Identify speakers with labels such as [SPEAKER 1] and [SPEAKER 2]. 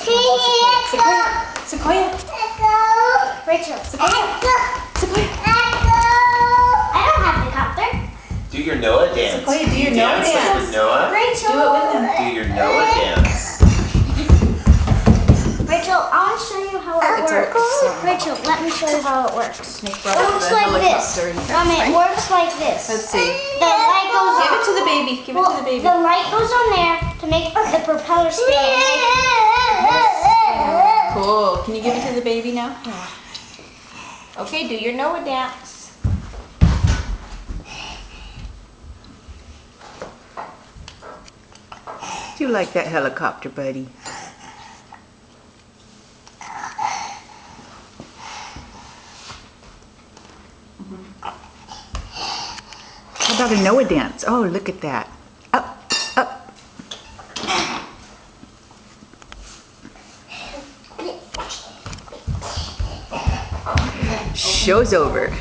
[SPEAKER 1] Sequoia.
[SPEAKER 2] Rachel.
[SPEAKER 1] Sequoia. Sequoia.
[SPEAKER 2] I don't have the copter.
[SPEAKER 3] Do your Noah dance.
[SPEAKER 1] Sequoia, do your Noah dance.
[SPEAKER 3] With Noah.
[SPEAKER 2] Rachel.
[SPEAKER 1] Do it with him.
[SPEAKER 3] Do your Noah dance.
[SPEAKER 2] Rachel, I want to show you how it works. Rachel, let me show you how it works.
[SPEAKER 1] Make
[SPEAKER 2] It works like this. Mommy, it works like this.
[SPEAKER 1] Let's see.
[SPEAKER 2] The light goes on.
[SPEAKER 1] Give it to the baby. Give it to the baby.
[SPEAKER 2] The light goes on there to make the propeller spin.
[SPEAKER 1] Cool. Can you give it to the baby now? Okay, do your Noah dance.
[SPEAKER 4] You like that helicopter, buddy? How about a Noah dance? Oh, look at that. Up, up. Show's over.